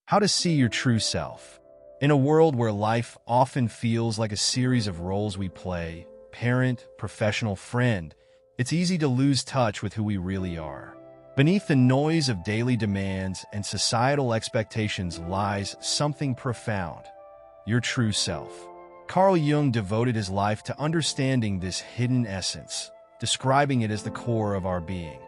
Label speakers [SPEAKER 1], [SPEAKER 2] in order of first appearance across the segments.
[SPEAKER 1] How to see your true self. In a world where life often feels like a series of roles we play, parent, professional, friend, it's easy to lose touch with who we really are. Beneath the noise of daily demands and societal expectations lies something profound: your true self. Carl Jung devoted his life to understanding this hidden essence, describing it as the core of our being,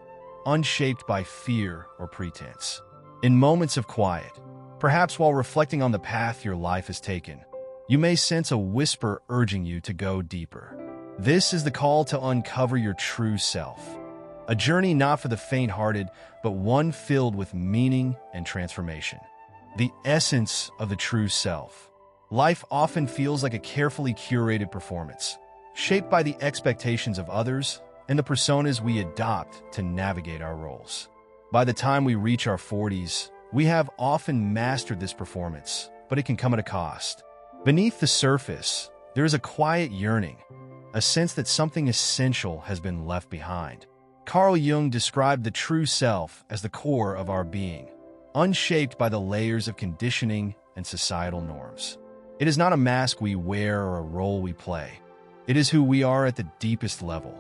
[SPEAKER 1] unshaped by fear or pretense. In moments of quiet, perhaps while reflecting on the path your life has taken, you may sense a whisper urging you to go deeper. This is the call to uncover your true self. A journey not for the faint-hearted, but one filled with meaning and transformation. The essence of the true self. Life often feels like a carefully curated performance, shaped by the expectations of others and the personas we adopt to navigate our roles. By the time we reach our 40s, we have often mastered this performance, but it can come at a cost. Beneath the surface, there is a quiet yearning, a sense that something essential has been left behind. Carl Jung described the true self as the core of our being, unshaped by the layers of conditioning and societal norms. It is not a mask we wear or a role we play. It is who we are at the deepest level.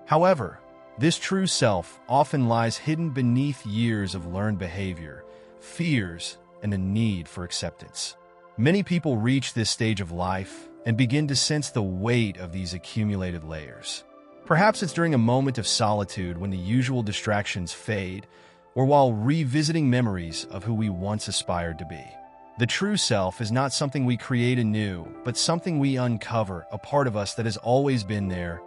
[SPEAKER 1] However, this true self often lies hidden beneath years of learned behavior, fears, and a need for acceptance. Many people reach this stage of life and begin to sense the weight of these accumulated layers. Perhaps it's during a moment of solitude when the usual distractions fade, or while revisiting memories of who we once aspired to be. The true self is not something we create anew, but something we uncover, a part of us that has always been there,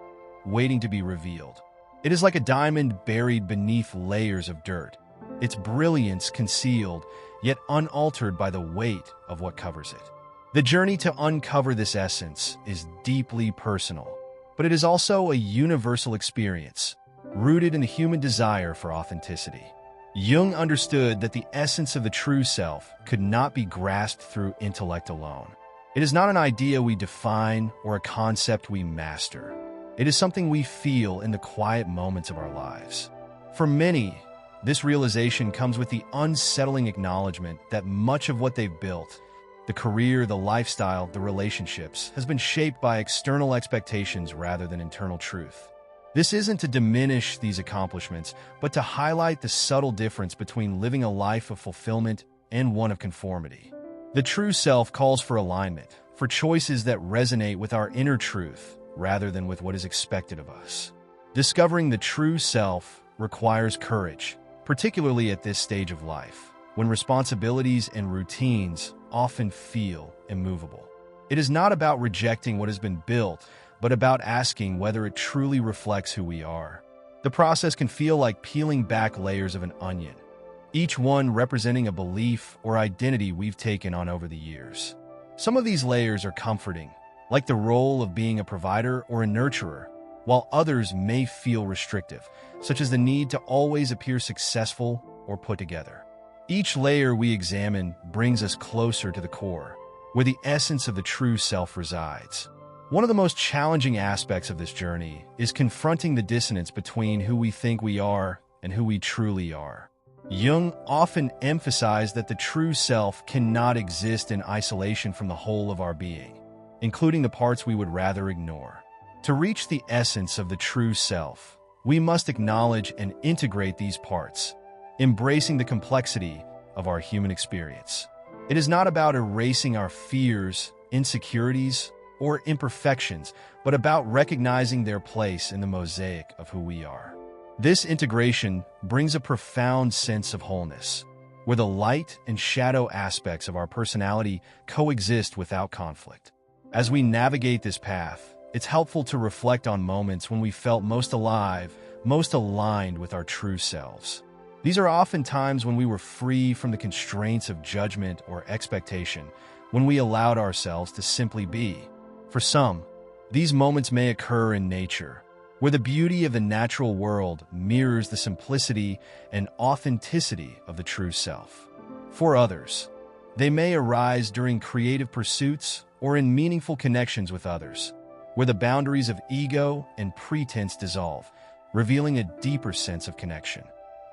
[SPEAKER 1] waiting to be revealed. It is like a diamond buried beneath layers of dirt, its brilliance concealed, yet unaltered by the weight of what covers it. The journey to uncover this essence is deeply personal, but it is also a universal experience, rooted in the human desire for authenticity. Jung understood that the essence of the true self could not be grasped through intellect alone. It is not an idea we define or a concept we master. It is something we feel in the quiet moments of our lives. For many, this realization comes with the unsettling acknowledgement that much of what they've built, the career, the lifestyle, the relationships, has been shaped by external expectations rather than internal truth. This isn't to diminish these accomplishments, but to highlight the subtle difference between living a life of fulfillment and one of conformity. The true self calls for alignment, for choices that resonate with our inner truth rather than with what is expected of us. Discovering the true self requires courage, particularly at this stage of life, when responsibilities and routines often feel immovable. It is not about rejecting what has been built, but about asking whether it truly reflects who we are. The process can feel like peeling back layers of an onion, each one representing a belief or identity we've taken on over the years. Some of these layers are comforting, like the role of being a provider or a nurturer, while others may feel restrictive, such as the need to always appear successful or put together. Each layer we examine brings us closer to the core, where the essence of the true self resides. One of the most challenging aspects of this journey is confronting the dissonance between who we think we are and who we truly are. Jung often emphasized that the true self cannot exist in isolation from the whole of our being, including the parts we would rather ignore. To reach the essence of the true self, we must acknowledge and integrate these parts, embracing the complexity of our human experience. It is not about erasing our fears, insecurities, or imperfections, but about recognizing their place in the mosaic of who we are. This integration brings a profound sense of wholeness, where the light and shadow aspects of our personality coexist without conflict. As we navigate this path, it's helpful to reflect on moments when we felt most alive, most aligned with our true selves. These are often times when we were free from the constraints of judgment or expectation, when we allowed ourselves to simply be. For some, these moments may occur in nature, where the beauty of the natural world mirrors the simplicity and authenticity of the true self. For others, they may arise during creative pursuits or in meaningful connections with others, where the boundaries of ego and pretense dissolve, revealing a deeper sense of connection.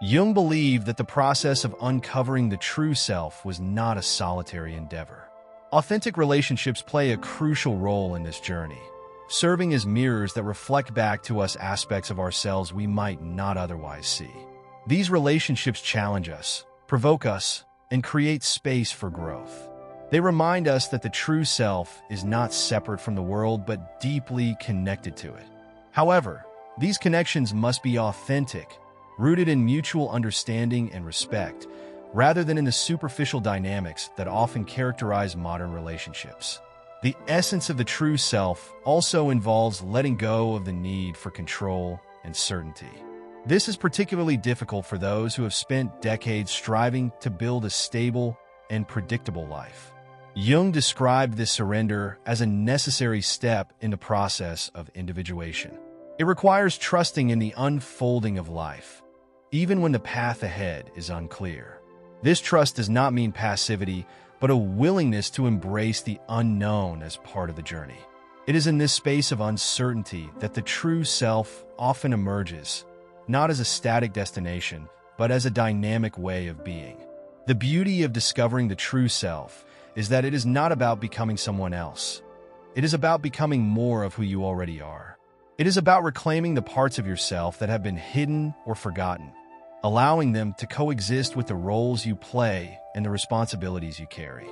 [SPEAKER 1] Jung believed that the process of uncovering the true self was not a solitary endeavor. Authentic relationships play a crucial role in this journey, serving as mirrors that reflect back to us aspects of ourselves we might not otherwise see. These relationships challenge us, provoke us, and create space for growth. They remind us that the true self is not separate from the world but deeply connected to it. However, these connections must be authentic, rooted in mutual understanding and respect, rather than in the superficial dynamics that often characterize modern relationships. The essence of the true self also involves letting go of the need for control and certainty. This is particularly difficult for those who have spent decades striving to build a stable and predictable life. Jung described this surrender as a necessary step in the process of individuation. It requires trusting in the unfolding of life, even when the path ahead is unclear. This trust does not mean passivity, but a willingness to embrace the unknown as part of the journey. It is in this space of uncertainty that the true self often emerges, not as a static destination, but as a dynamic way of being. The beauty of discovering the true self is that it is not about becoming someone else. It is about becoming more of who you already are. It is about reclaiming the parts of yourself that have been hidden or forgotten, allowing them to coexist with the roles you play and the responsibilities you carry.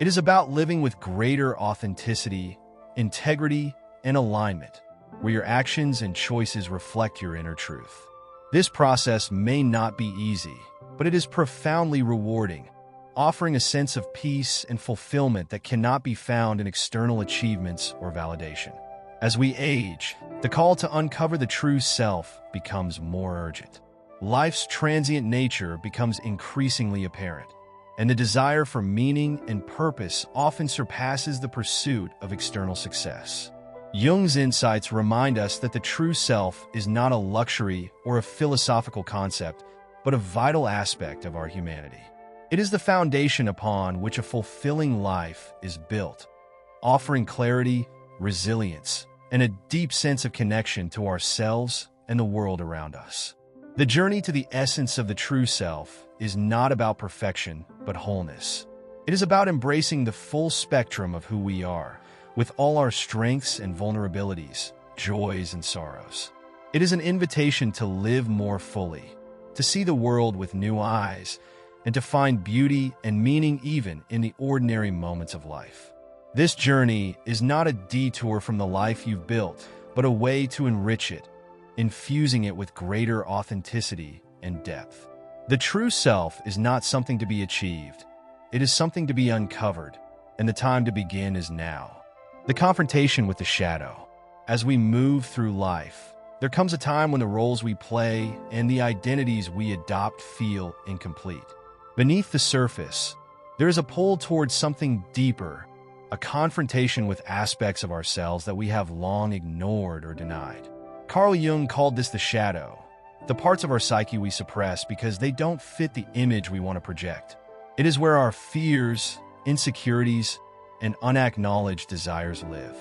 [SPEAKER 1] It is about living with greater authenticity, integrity, and alignment, where your actions and choices reflect your inner truth. This process may not be easy, but it is profoundly rewarding, offering a sense of peace and fulfillment that cannot be found in external achievements or validation. As we age, the call to uncover the true self becomes more urgent. Life's transient nature becomes increasingly apparent, and the desire for meaning and purpose often surpasses the pursuit of external success. Jung's insights remind us that the true self is not a luxury or a philosophical concept, but a vital aspect of our humanity. It is the foundation upon which a fulfilling life is built, offering clarity, resilience, and a deep sense of connection to ourselves and the world around us. The journey to the essence of the true self is not about perfection, but wholeness. It is about embracing the full spectrum of who we are, with all our strengths and vulnerabilities, joys and sorrows. It is an invitation to live more fully, to see the world with new eyes, and to find beauty and meaning even in the ordinary moments of life. This journey is not a detour from the life you've built, but a way to enrich it, infusing it with greater authenticity and depth. The true self is not something to be achieved. It is something to be uncovered, and the time to begin is now. The confrontation with the shadow. As we move through life, there comes a time when the roles we play and the identities we adopt feel incomplete. Beneath the surface, there is a pull towards something deeper, a confrontation with aspects of ourselves that we have long ignored or denied. Carl Jung called this the shadow, the parts of our psyche we suppress because they don't fit the image we want to project. It is where our fears, insecurities, and unacknowledged desires live.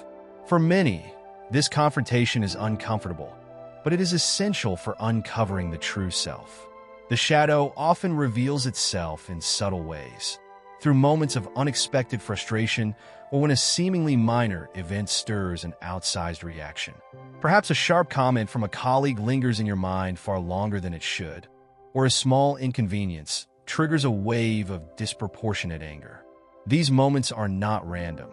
[SPEAKER 1] For many, this confrontation is uncomfortable, but it is essential for uncovering the true self. The shadow often reveals itself in subtle ways, through moments of unexpected frustration or when a seemingly minor event stirs an outsized reaction. Perhaps a sharp comment from a colleague lingers in your mind far longer than it should, or a small inconvenience triggers a wave of disproportionate anger. These moments are not random.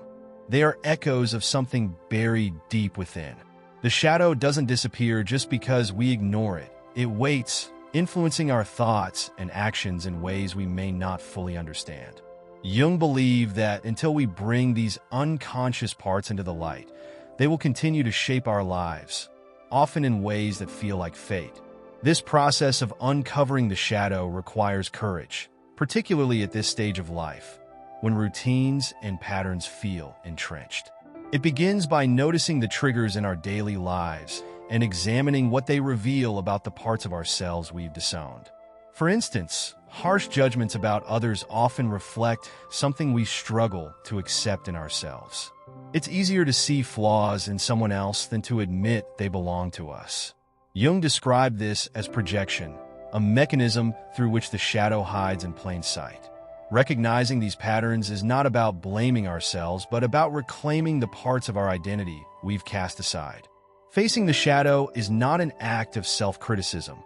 [SPEAKER 1] They are echoes of something buried deep within. The shadow doesn't disappear just because we ignore it. It waits, influencing our thoughts and actions in ways we may not fully understand. Jung believed that until we bring these unconscious parts into the light, they will continue to shape our lives, often in ways that feel like fate. This process of uncovering the shadow requires courage, particularly at this stage of life, when routines and patterns feel entrenched. It begins by noticing the triggers in our daily lives and examining what they reveal about the parts of ourselves we've disowned. For instance, harsh judgments about others often reflect something we struggle to accept in ourselves. It's easier to see flaws in someone else than to admit they belong to us. Jung described this as projection, a mechanism through which the shadow hides in plain sight. Recognizing these patterns is not about blaming ourselves, but about reclaiming the parts of our identity we've cast aside. Facing the shadow is not an act of self-criticism.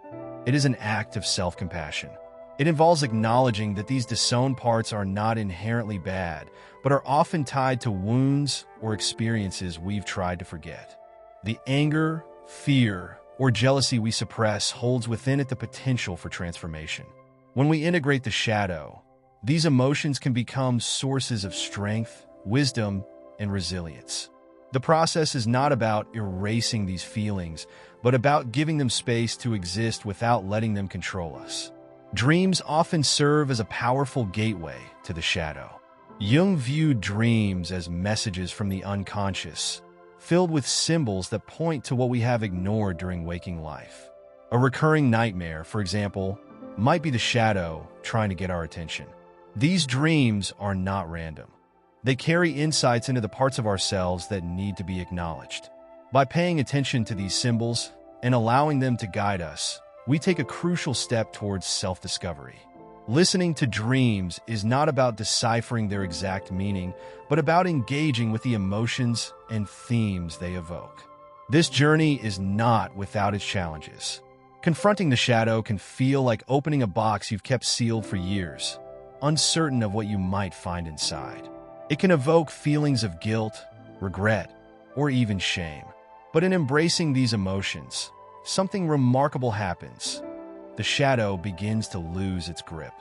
[SPEAKER 1] It is an act of self-compassion. It involves acknowledging that these disowned parts are not inherently bad, but are often tied to wounds or experiences we've tried to forget. The anger, fear, or jealousy we suppress holds within it the potential for transformation. When we integrate the shadow, these emotions can become sources of strength, wisdom, and resilience. The process is not about erasing these feelings, but about giving them space to exist without letting them control us. Dreams often serve as a powerful gateway to the shadow. Jung viewed dreams as messages from the unconscious, filled with symbols that point to what we have ignored during waking life. A recurring nightmare, for example, might be the shadow trying to get our attention. These dreams are not random. They carry insights into the parts of ourselves that need to be acknowledged. By paying attention to these symbols and allowing them to guide us, we take a crucial step towards self-discovery. Listening to dreams is not about deciphering their exact meaning, but about engaging with the emotions and themes they evoke. This journey is not without its challenges. Confronting the shadow can feel like opening a box you've kept sealed for years, uncertain of what you might find inside. It can evoke feelings of guilt, regret, or even shame. But in embracing these emotions, something remarkable happens. The shadow begins to lose its grip.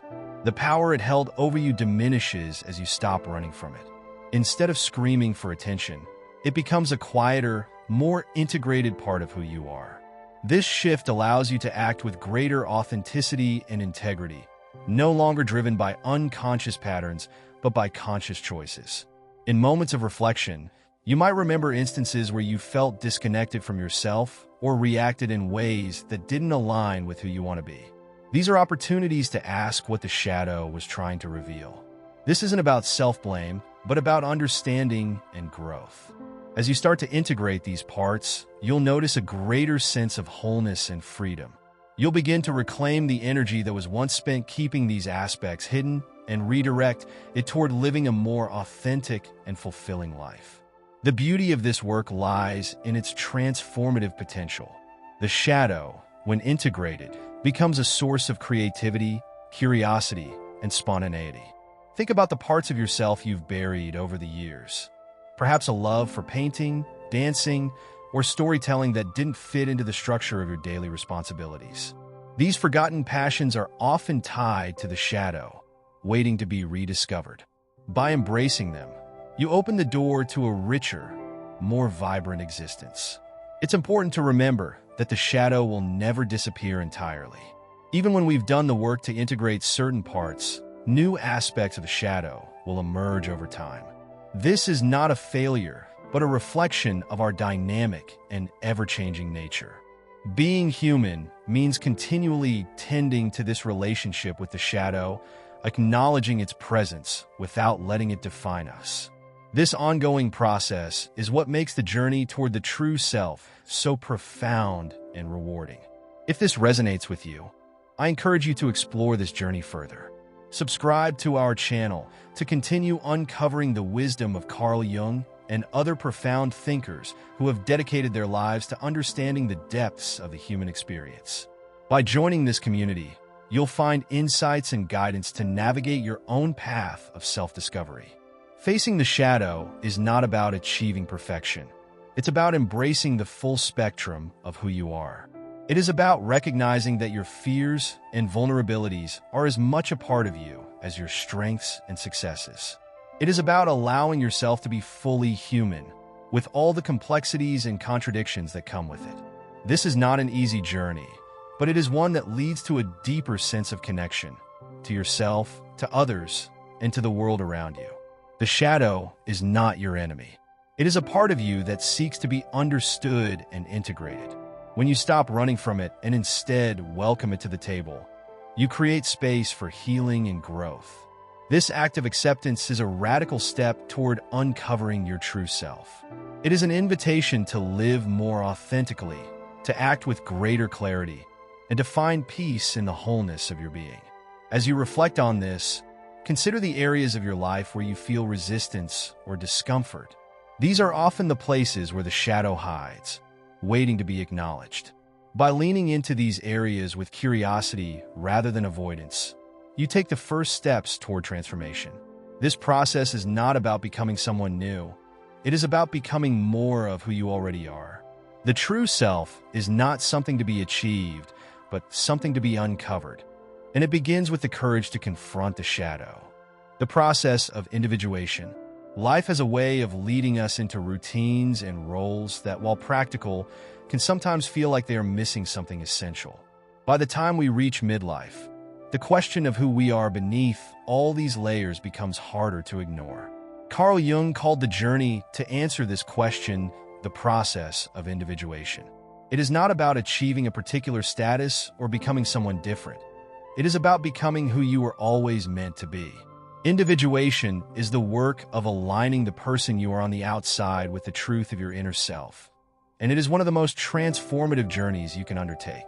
[SPEAKER 1] The power it held over you diminishes as you stop running from it. Instead of screaming for attention, it becomes a quieter, more integrated part of who you are. This shift allows you to act with greater authenticity and integrity, no longer driven by unconscious patterns, but by conscious choices. In moments of reflection, you might remember instances where you felt disconnected from yourself or reacted in ways that didn't align with who you want to be. These are opportunities to ask what the shadow was trying to reveal. This isn't about self-blame, but about understanding and growth. As you start to integrate these parts, you'll notice a greater sense of wholeness and freedom. You'll begin to reclaim the energy that was once spent keeping these aspects hidden and redirect it toward living a more authentic and fulfilling life. The beauty of this work lies in its transformative potential. The shadow, when integrated, becomes a source of creativity, curiosity, and spontaneity. Think about the parts of yourself you've buried over the years. Perhaps a love for painting, dancing, or storytelling that didn't fit into the structure of your daily responsibilities. These forgotten passions are often tied to the shadow, waiting to be rediscovered. By embracing them, you open the door to a richer, more vibrant existence. It's important to remember that the shadow will never disappear entirely. Even when we've done the work to integrate certain parts, new aspects of the shadow will emerge over time. This is not a failure, but a reflection of our dynamic and ever-changing nature. Being human means continually tending to this relationship with the shadow, acknowledging its presence without letting it define us. This ongoing process is what makes the journey toward the true self so profound and rewarding. If this resonates with you, I encourage you to explore this journey further. Subscribe to our channel to continue uncovering the wisdom of Carl Jung and other profound thinkers who have dedicated their lives to understanding the depths of the human experience. By joining this community, you'll find insights and guidance to navigate your own path of self-discovery. Facing the shadow is not about achieving perfection. It's about embracing the full spectrum of who you are. It is about recognizing that your fears and vulnerabilities are as much a part of you as your strengths and successes. It is about allowing yourself to be fully human, with all the complexities and contradictions that come with it. This is not an easy journey, but it is one that leads to a deeper sense of connection to yourself, to others, and to the world around you. The shadow is not your enemy. It is a part of you that seeks to be understood and integrated. When you stop running from it and instead welcome it to the table, you create space for healing and growth. This act of acceptance is a radical step toward uncovering your true self. It is an invitation to live more authentically, to act with greater clarity, and to find peace in the wholeness of your being. As you reflect on this, consider the areas of your life where you feel resistance or discomfort. These are often the places where the shadow hides, waiting to be acknowledged. By leaning into these areas with curiosity rather than avoidance, you take the first steps toward transformation. This process is not about becoming someone new. It is about becoming more of who you already are. The true self is not something to be achieved, but something to be uncovered. And it begins with the courage to confront the shadow. The process of individuation. Life has a way of leading us into routines and roles that, while practical, can sometimes feel like they are missing something essential. By the time we reach midlife, the question of who we are beneath all these layers becomes harder to ignore. Carl Jung called the journey to answer this question the process of individuation. It is not about achieving a particular status or becoming someone different. It is about becoming who you were always meant to be. Individuation is the work of aligning the person you are on the outside with the truth of your inner self. And it is one of the most transformative journeys you can undertake.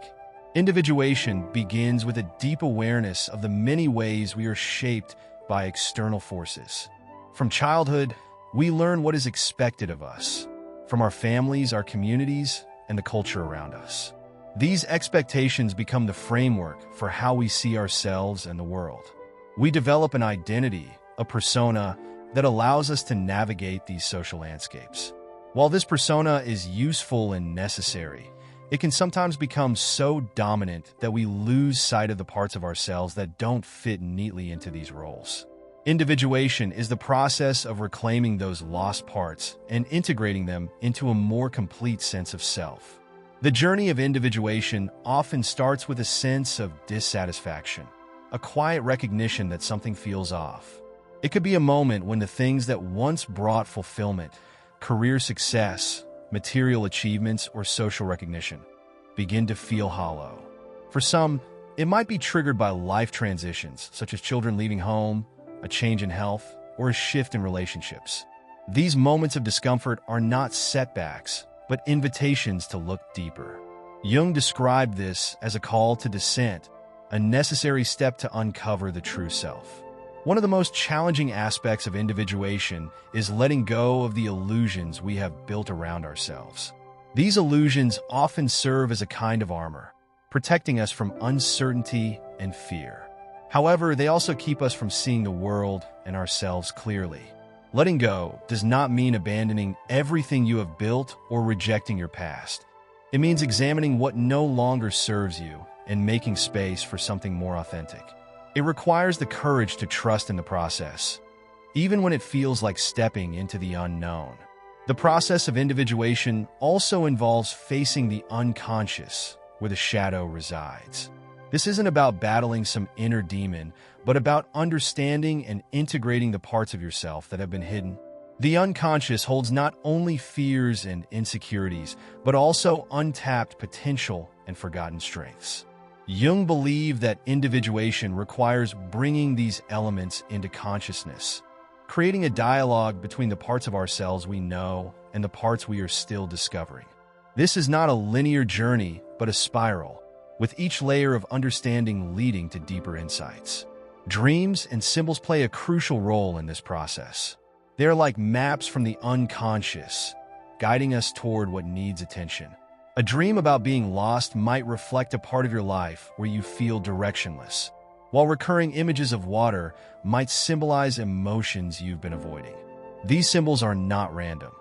[SPEAKER 1] Individuation begins with a deep awareness of the many ways we are shaped by external forces. From childhood, we learn what is expected of us, from our families, our communities, and the culture around us. These expectations become the framework for how we see ourselves and the world. We develop an identity, a persona, that allows us to navigate these social landscapes. While this persona is useful and necessary, it can sometimes become so dominant that we lose sight of the parts of ourselves that don't fit neatly into these roles. Individuation is the process of reclaiming those lost parts and integrating them into a more complete sense of self. The journey of individuation often starts with a sense of dissatisfaction, a quiet recognition that something feels off. It could be a moment when the things that once brought fulfillment, career success, material achievements, or social recognition begin to feel hollow. For some, it might be triggered by life transitions, such as children leaving home, a change in health, or a shift in relationships. These moments of discomfort are not setbacks, but invitations to look deeper. Jung described this as a call to descent, a necessary step to uncover the true self. One of the most challenging aspects of individuation is letting go of the illusions we have built around ourselves. These illusions often serve as a kind of armor, protecting us from uncertainty and fear. However, they also keep us from seeing the world and ourselves clearly. Letting go does not mean abandoning everything you have built or rejecting your past. It means examining what no longer serves you and making space for something more authentic. It requires the courage to trust in the process, even when it feels like stepping into the unknown. The process of individuation also involves facing the unconscious, where the shadow resides. This isn't about battling some inner demon, but about understanding and integrating the parts of yourself that have been hidden. The unconscious holds not only fears and insecurities, but also untapped potential and forgotten strengths. Jung believed that individuation requires bringing these elements into consciousness, creating a dialogue between the parts of ourselves we know and the parts we are still discovering. This is not a linear journey, but a spiral, with each layer of understanding leading to deeper insights. Dreams and symbols play a crucial role in this process. They are like maps from the unconscious, guiding us toward what needs attention. A dream about being lost might reflect a part of your life where you feel directionless, while recurring images of water might symbolize emotions you've been avoiding. These symbols are not random.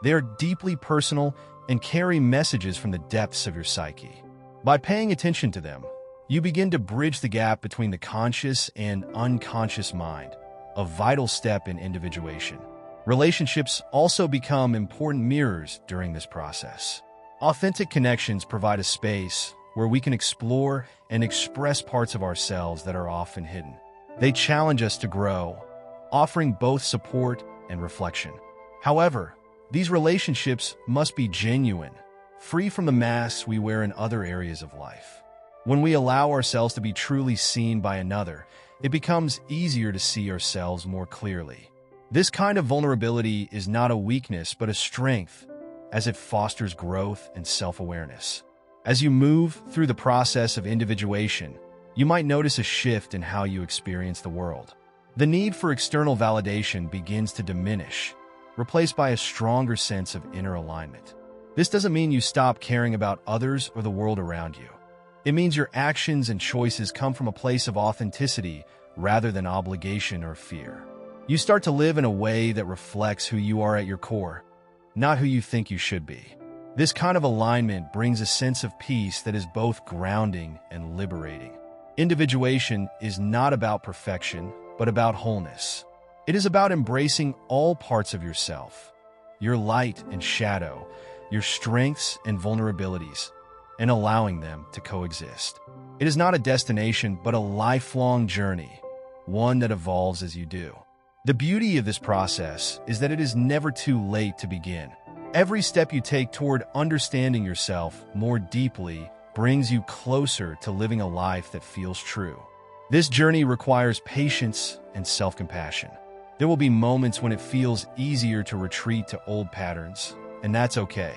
[SPEAKER 1] They are deeply personal and carry messages from the depths of your psyche. By paying attention to them, you begin to bridge the gap between the conscious and unconscious mind, a vital step in individuation. Relationships also become important mirrors during this process. Authentic connections provide a space where we can explore and express parts of ourselves that are often hidden. They challenge us to grow, offering both support and reflection. However, these relationships must be genuine, free from the masks we wear in other areas of life. When we allow ourselves to be truly seen by another, it becomes easier to see ourselves more clearly. This kind of vulnerability is not a weakness but a strength, as it fosters growth and self-awareness. As you move through the process of individuation, you might notice a shift in how you experience the world. The need for external validation begins to diminish, replaced by a stronger sense of inner alignment. This doesn't mean you stop caring about others or the world around you. It means your actions and choices come from a place of authenticity rather than obligation or fear. You start to live in a way that reflects who you are at your core, not who you think you should be. This kind of alignment brings a sense of peace that is both grounding and liberating. Individuation is not about perfection, but about wholeness. It is about embracing all parts of yourself, your light and shadow, your strengths and vulnerabilities, and allowing them to coexist. It is not a destination, but a lifelong journey, one that evolves as you do. The beauty of this process is that it is never too late to begin. Every step you take toward understanding yourself more deeply brings you closer to living a life that feels true. This journey requires patience and self-compassion. There will be moments when it feels easier to retreat to old patterns, and that's okay.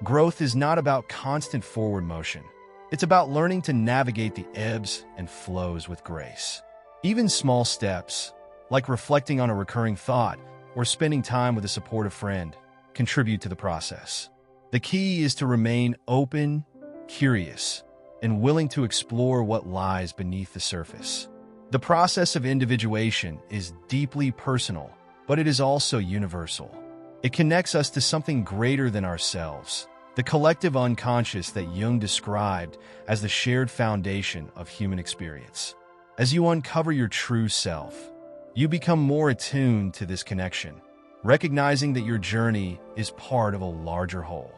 [SPEAKER 1] Growth is not about constant forward motion. It's about learning to navigate the ebbs and flows with grace. Even small steps, like reflecting on a recurring thought or spending time with a supportive friend, contribute to the process. The key is to remain open, curious, and willing to explore what lies beneath the surface. The process of individuation is deeply personal, but it is also universal. It connects us to something greater than ourselves, the collective unconscious that Jung described as the shared foundation of human experience. As you uncover your true self, you become more attuned to this connection, recognizing that your journey is part of a larger whole.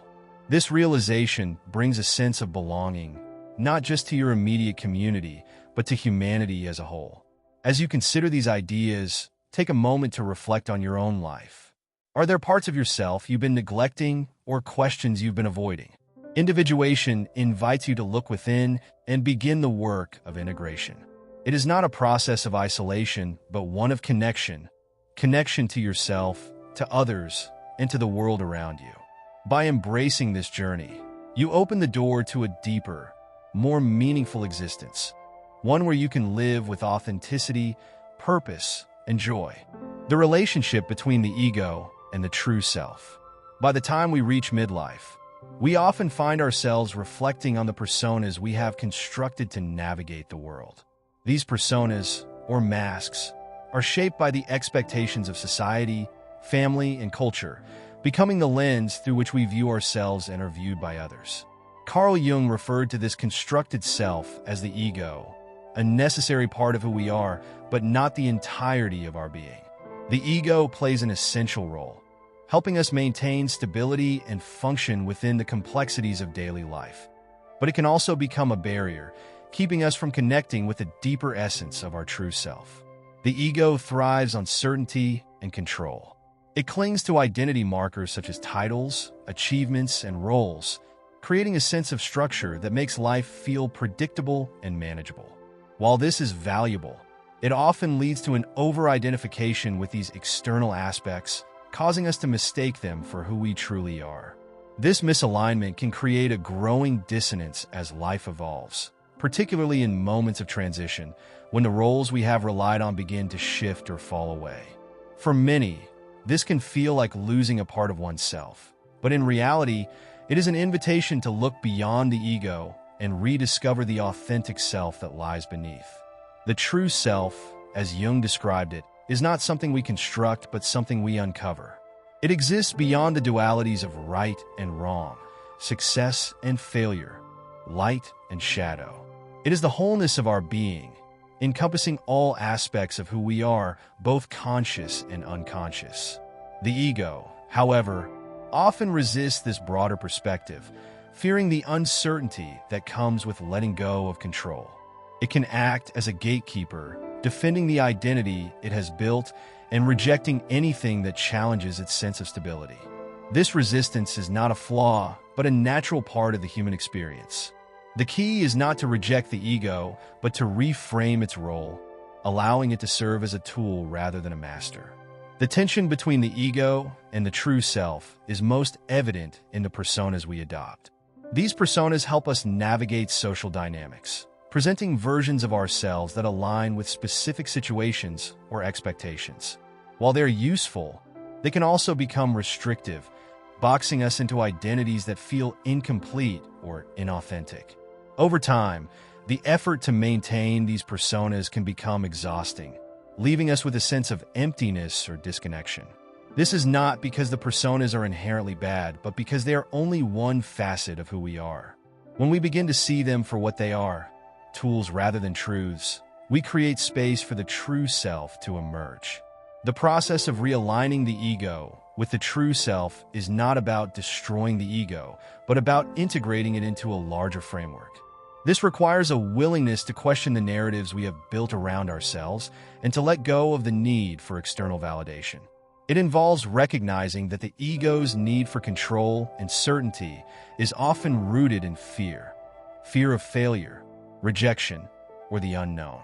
[SPEAKER 1] This realization brings a sense of belonging, not just to your immediate community, but to humanity as a whole. As you consider these ideas, take a moment to reflect on your own life. Are there parts of yourself you've been neglecting or questions you've been avoiding? Individuation invites you to look within and begin the work of integration. It is not a process of isolation, but one of connection to yourself, to others, and to the world around you. By embracing this journey, you open the door to a deeper, more meaningful existence, one where you can live with authenticity, purpose, and joy. The relationship between the ego and the true self. By the time we reach midlife, we often find ourselves reflecting on the personas we have constructed to navigate the world. These personas, or masks, are shaped by the expectations of society, family, and culture, becoming the lens through which we view ourselves and are viewed by others. Carl Jung referred to this constructed self as the ego, a necessary part of who we are, but not the entirety of our being. The ego plays an essential role, helping us maintain stability and function within the complexities of daily life. But it can also become a barrier, keeping us from connecting with the deeper essence of our true self. The ego thrives on certainty and control. It clings to identity markers such as titles, achievements, and roles, creating a sense of structure that makes life feel predictable and manageable. While this is valuable, it often leads to an over-identification with these external aspects, causing us to mistake them for who we truly are. This misalignment can create a growing dissonance as life evolves, particularly in moments of transition, when the roles we have relied on begin to shift or fall away. For many, this can feel like losing a part of oneself, but in reality, it is an invitation to look beyond the ego and rediscover the authentic self that lies beneath. The true self, as Jung described it, is not something we construct, but something we uncover. It exists beyond the dualities of right and wrong, success and failure, light and shadow. It is the wholeness of our being, encompassing all aspects of who we are, both conscious and unconscious. The ego, however, often resists this broader perspective, fearing the uncertainty that comes with letting go of control. It can act as a gatekeeper, defending the identity it has built and rejecting anything that challenges its sense of stability. This resistance is not a flaw, but a natural part of the human experience. The key is not to reject the ego, but to reframe its role, allowing it to serve as a tool rather than a master. The tension between the ego and the true self is most evident in the personas we adopt. These personas help us navigate social dynamics, presenting versions of ourselves that align with specific situations or expectations. While they're useful, they can also become restrictive, boxing us into identities that feel incomplete or inauthentic. Over time, the effort to maintain these personas can become exhausting, leaving us with a sense of emptiness or disconnection. This is not because the personas are inherently bad, but because they are only one facet of who we are. When we begin to see them for what they are, tools rather than truths, we create space for the true self to emerge. The process of realigning the ego with the true self is not about destroying the ego, but about integrating it into a larger framework. This requires a willingness to question the narratives we have built around ourselves and to let go of the need for external validation. It involves recognizing that the ego's need for control and certainty is often rooted in fear of failure, rejection, or the unknown.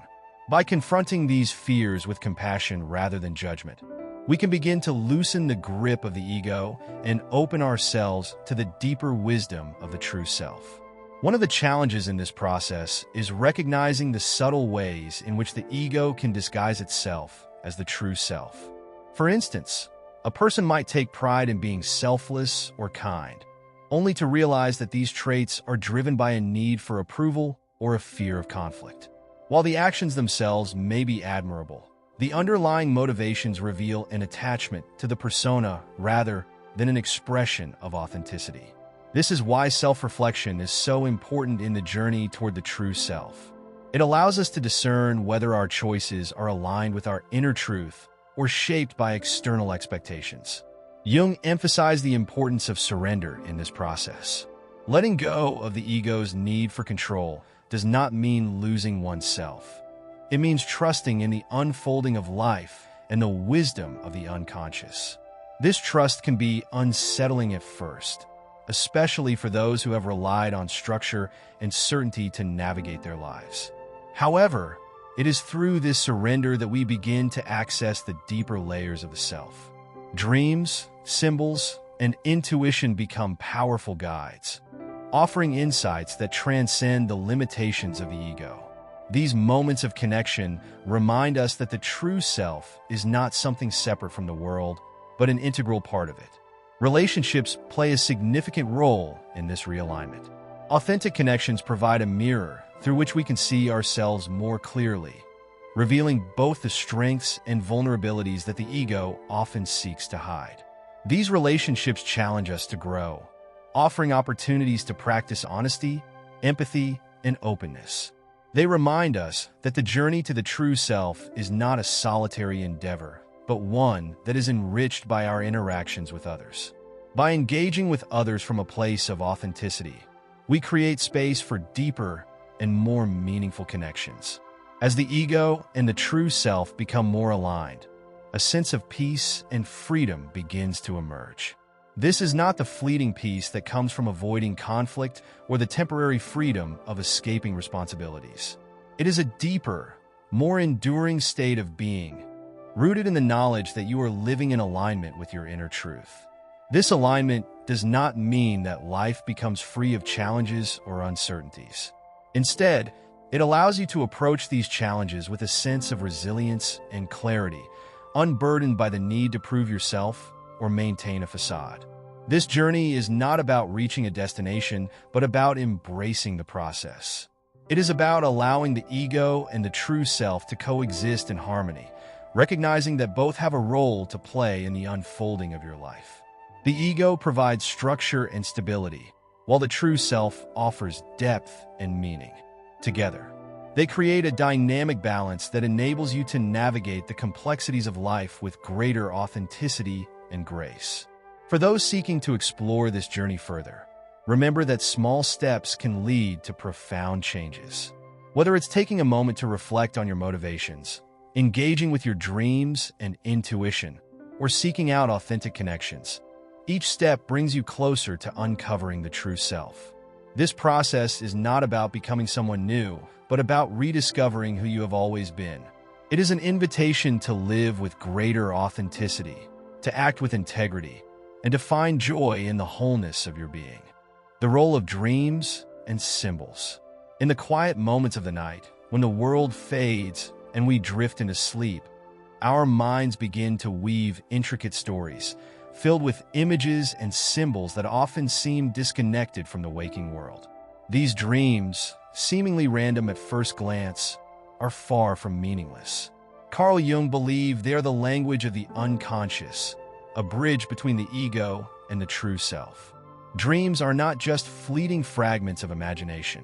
[SPEAKER 1] By confronting these fears with compassion rather than judgment, we can begin to loosen the grip of the ego and open ourselves to the deeper wisdom of the true self. One of the challenges in this process is recognizing the subtle ways in which the ego can disguise itself as the true self. For instance, a person might take pride in being selfless or kind, only to realize that these traits are driven by a need for approval or a fear of conflict. While the actions themselves may be admirable, the underlying motivations reveal an attachment to the persona rather than an expression of authenticity. This is why self-reflection is so important in the journey toward the true self. It allows us to discern whether our choices are aligned with our inner truth or shaped by external expectations. Jung emphasized the importance of surrender in this process. Letting go of the ego's need for control does not mean losing oneself. It means trusting in the unfolding of life and the wisdom of the unconscious. This trust can be unsettling at first, especially for those who have relied on structure and certainty to navigate their lives. However, it is through this surrender that we begin to access the deeper layers of the self. Dreams, symbols, and intuition become powerful guides, offering insights that transcend the limitations of the ego. These moments of connection remind us that the true self is not something separate from the world, but an integral part of it. Relationships play a significant role in this realignment. Authentic connections provide a mirror through which we can see ourselves more clearly, revealing both the strengths and vulnerabilities that the ego often seeks to hide. These relationships challenge us to grow, offering opportunities to practice honesty, empathy, and openness. They remind us that the journey to the true self is not a solitary endeavor, but one that is enriched by our interactions with others. By engaging with others from a place of authenticity, we create space for deeper and more meaningful connections. As the ego and the true self become more aligned, a sense of peace and freedom begins to emerge. This is not the fleeting peace that comes from avoiding conflict or the temporary freedom of escaping responsibilities. It is a deeper, more enduring state of being, rooted in the knowledge that you are living in alignment with your inner truth. This alignment does not mean that life becomes free of challenges or uncertainties. Instead, it allows you to approach these challenges with a sense of resilience and clarity, unburdened by the need to prove yourself or maintain a facade. This journey is not about reaching a destination, but about embracing the process. It is about allowing the ego and the true self to coexist in harmony, recognizing that both have a role to play in the unfolding of your life. The ego provides structure and stability, while the true self offers depth and meaning. Together, they create a dynamic balance that enables you to navigate the complexities of life with greater authenticity and grace. For those seeking to explore this journey further, remember that small steps can lead to profound changes. Whether it's taking a moment to reflect on your motivations, engaging with your dreams and intuition, or seeking out authentic connections, each step brings you closer to uncovering the true self. This process is not about becoming someone new, but about rediscovering who you have always been. It is an invitation to live with greater authenticity, to act with integrity, and to find joy in the wholeness of your being. The role of dreams and symbols. In the quiet moments of the night, when the world fades and we drift into sleep, our minds begin to weave intricate stories, filled with images and symbols that often seem disconnected from the waking world. These dreams, seemingly random at first glance, are far from meaningless. Carl Jung believed they are the language of the unconscious, a bridge between the ego and the true self. Dreams are not just fleeting fragments of imagination.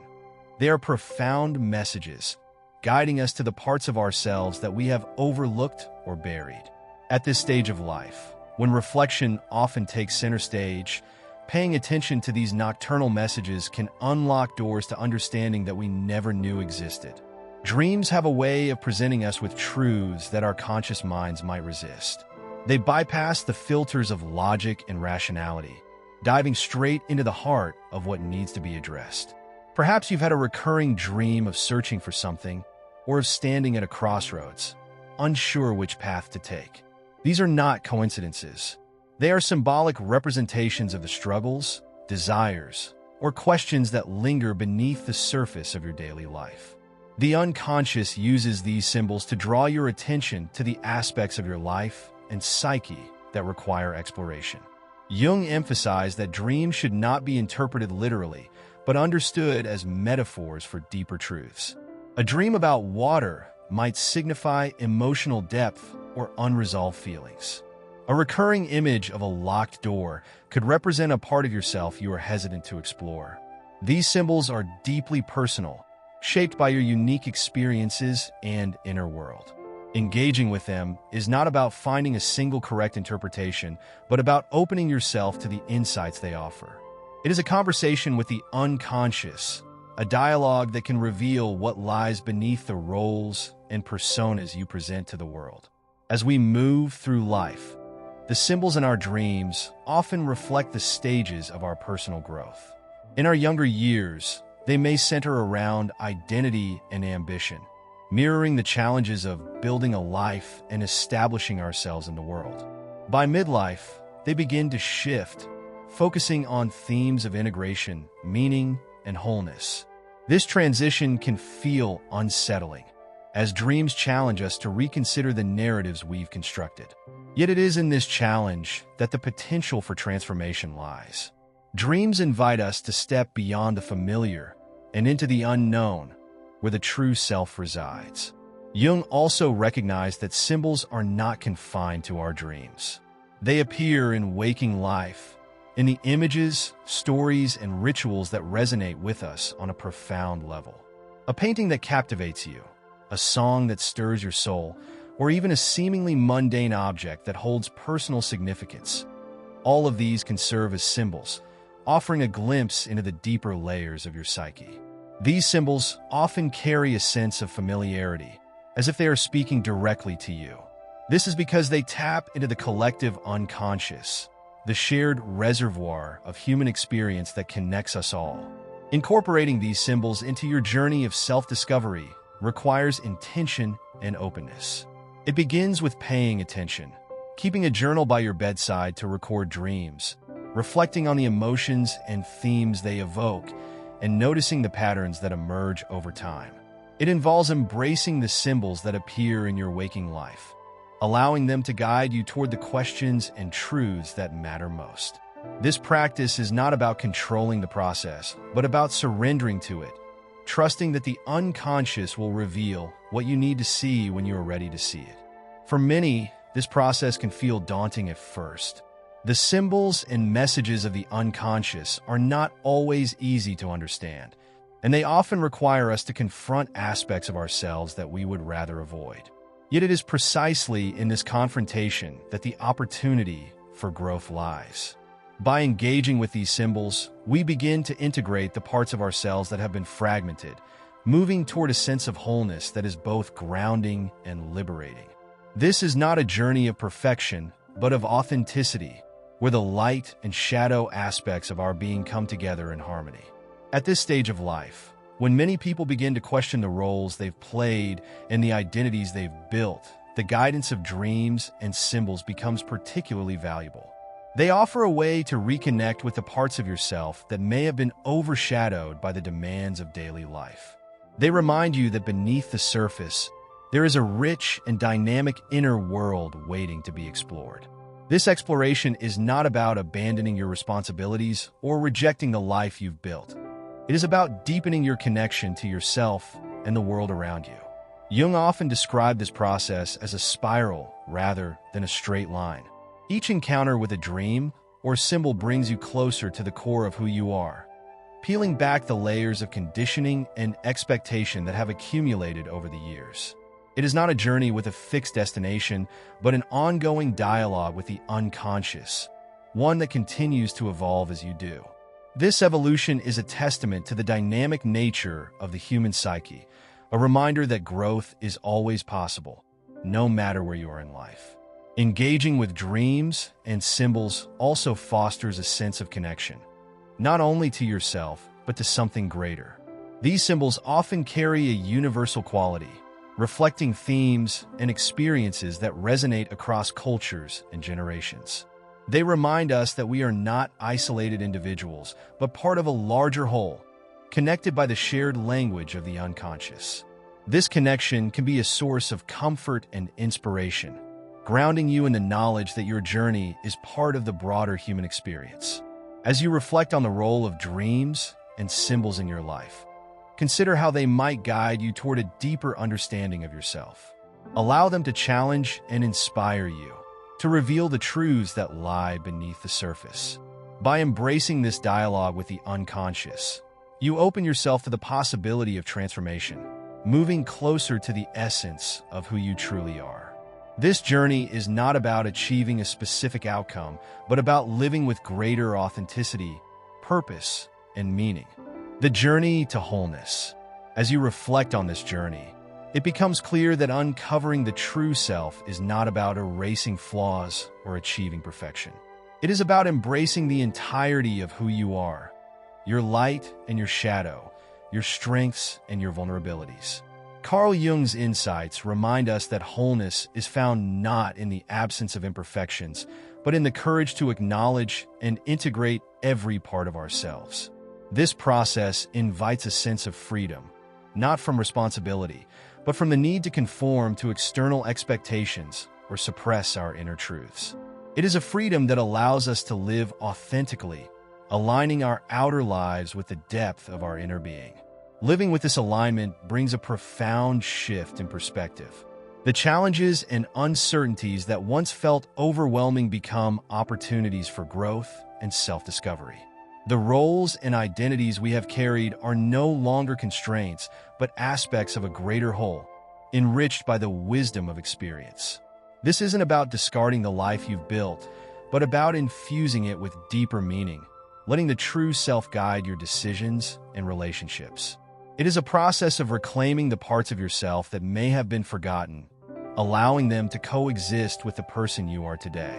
[SPEAKER 1] They are profound messages, guiding us to the parts of ourselves that we have overlooked or buried. At this stage of life, when reflection often takes center stage, paying attention to these nocturnal messages can unlock doors to understanding that we never knew existed. Dreams have a way of presenting us with truths that our conscious minds might resist. They bypass the filters of logic and rationality, diving straight into the heart of what needs to be addressed. Perhaps you've had a recurring dream of searching for something, or of standing at a crossroads, unsure which path to take. These are not coincidences. They are symbolic representations of the struggles, desires, or questions that linger beneath the surface of your daily life. The unconscious uses these symbols to draw your attention to the aspects of your life and psyche that require exploration. Jung emphasized that dreams should not be interpreted literally, but understood as metaphors for deeper truths. A dream about water might signify emotional depth or unresolved feelings. A recurring image of a locked door could represent a part of yourself you are hesitant to explore. These symbols are deeply personal, shaped by your unique experiences and inner world. Engaging with them is not about finding a single correct interpretation, but about opening yourself to the insights they offer. It is a conversation with the unconscious, a dialogue that can reveal what lies beneath the roles and personas you present to the world. As we move through life, the symbols in our dreams often reflect the stages of our personal growth. In our younger years, they may center around identity and ambition, mirroring the challenges of building a life and establishing ourselves in the world. By midlife, they begin to shift, focusing on themes of integration, meaning, and wholeness. This transition can feel unsettling, as dreams challenge us to reconsider the narratives we've constructed. Yet it is in this challenge that the potential for transformation lies. Dreams invite us to step beyond the familiar and into the unknown, where the true self resides. Jung also recognized that symbols are not confined to our dreams. They appear in waking life, in the images, stories, and rituals that resonate with us on a profound level. A painting that captivates you, a song that stirs your soul, or even a seemingly mundane object that holds personal significance. All of these can serve as symbols, offering a glimpse into the deeper layers of your psyche. These symbols often carry a sense of familiarity, as if they are speaking directly to you. This is because they tap into the collective unconscious, the shared reservoir of human experience that connects us all. Incorporating these symbols into your journey of self-discovery requires intention and openness. It begins with paying attention, keeping a journal by your bedside to record dreams, reflecting on the emotions and themes they evoke, and noticing the patterns that emerge over time. It involves embracing the symbols that appear in your waking life, allowing them to guide you toward the questions and truths that matter most. This practice is not about controlling the process, but about surrendering to it, trusting that the unconscious will reveal what you need to see when you are ready to see it. For many, this process can feel daunting at first. The symbols and messages of the unconscious are not always easy to understand, and they often require us to confront aspects of ourselves that we would rather avoid. Yet it is precisely in this confrontation that the opportunity for growth lies. By engaging with these symbols, we begin to integrate the parts of ourselves that have been fragmented, moving toward a sense of wholeness that is both grounding and liberating. This is not a journey of perfection, but of authenticity, where the light and shadow aspects of our being come together in harmony. At this stage of life, when many people begin to question the roles they've played and the identities they've built, the guidance of dreams and symbols becomes particularly valuable. They offer a way to reconnect with the parts of yourself that may have been overshadowed by the demands of daily life. They remind you that beneath the surface, there is a rich and dynamic inner world waiting to be explored. This exploration is not about abandoning your responsibilities or rejecting the life you've built. It is about deepening your connection to yourself and the world around you. Jung often described this process as a spiral rather than a straight line. Each encounter with a dream or symbol brings you closer to the core of who you are, peeling back the layers of conditioning and expectation that have accumulated over the years. It is not a journey with a fixed destination, but an ongoing dialogue with the unconscious, one that continues to evolve as you do. This evolution is a testament to the dynamic nature of the human psyche, a reminder that growth is always possible, no matter where you are in life. Engaging with dreams and symbols also fosters a sense of connection, not only to yourself, but to something greater. These symbols often carry a universal quality, reflecting themes and experiences that resonate across cultures and generations. They remind us that we are not isolated individuals, but part of a larger whole, connected by the shared language of the unconscious. This connection can be a source of comfort and inspiration, grounding you in the knowledge that your journey is part of the broader human experience. As you reflect on the role of dreams and symbols in your life, consider how they might guide you toward a deeper understanding of yourself. Allow them to challenge and inspire you, to reveal the truths that lie beneath the surface. By embracing this dialogue with the unconscious, you open yourself to the possibility of transformation, moving closer to the essence of who you truly are. This journey is not about achieving a specific outcome, but about living with greater authenticity, purpose, and meaning. The journey to wholeness. As you reflect on this journey, it becomes clear that uncovering the true self is not about erasing flaws or achieving perfection. It is about embracing the entirety of who you are, your light and your shadow, your strengths and your vulnerabilities. Carl Jung's insights remind us that wholeness is found not in the absence of imperfections, but in the courage to acknowledge and integrate every part of ourselves. This process invites a sense of freedom, not from responsibility, but from the need to conform to external expectations or suppress our inner truths. It is a freedom that allows us to live authentically, aligning our outer lives with the depth of our inner being. Living with this alignment brings a profound shift in perspective. The challenges and uncertainties that once felt overwhelming become opportunities for growth and self-discovery. The roles and identities we have carried are no longer constraints, but aspects of a greater whole, enriched by the wisdom of experience. This isn't about discarding the life you've built, but about infusing it with deeper meaning, letting the true self guide your decisions and relationships. It is a process of reclaiming the parts of yourself that may have been forgotten, allowing them to coexist with the person you are today.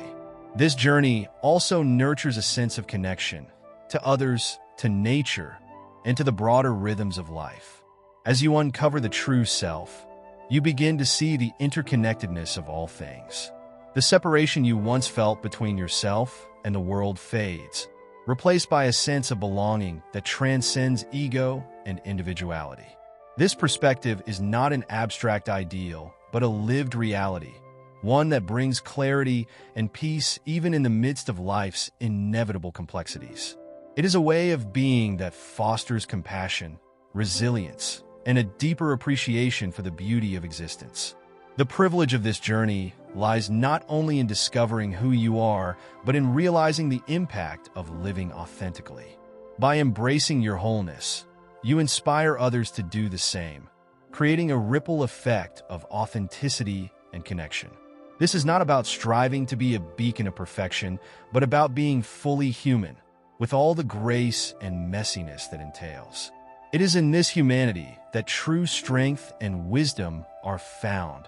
[SPEAKER 1] This journey also nurtures a sense of connection to others, to nature, and to the broader rhythms of life. As you uncover the true self, you begin to see the interconnectedness of all things. The separation you once felt between yourself and the world fades, replaced by a sense of belonging that transcends ego and individuality. This perspective is not an abstract ideal, but a lived reality, one that brings clarity and peace even in the midst of life's inevitable complexities. It is a way of being that fosters compassion, resilience, and a deeper appreciation for the beauty of existence. The privilege of this journey lies not only in discovering who you are, but in realizing the impact of living authentically. By embracing your wholeness, you inspire others to do the same, creating a ripple effect of authenticity and connection. This is not about striving to be a beacon of perfection, but about being fully human, with all the grace and messiness that entails. It is in this humanity that true strength and wisdom are found,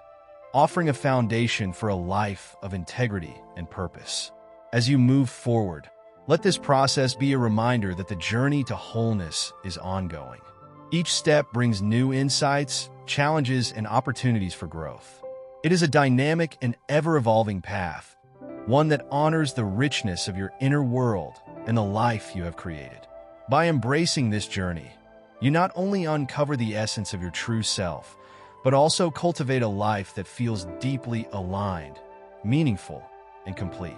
[SPEAKER 1] offering a foundation for a life of integrity and purpose. As you move forward, let this process be a reminder that the journey to wholeness is ongoing. Each step brings new insights, challenges, and opportunities for growth. It is a dynamic and ever-evolving path, one that honors the richness of your inner world and the life you have created. By embracing this journey, you not only uncover the essence of your true self, but also cultivate a life that feels deeply aligned, meaningful, and complete.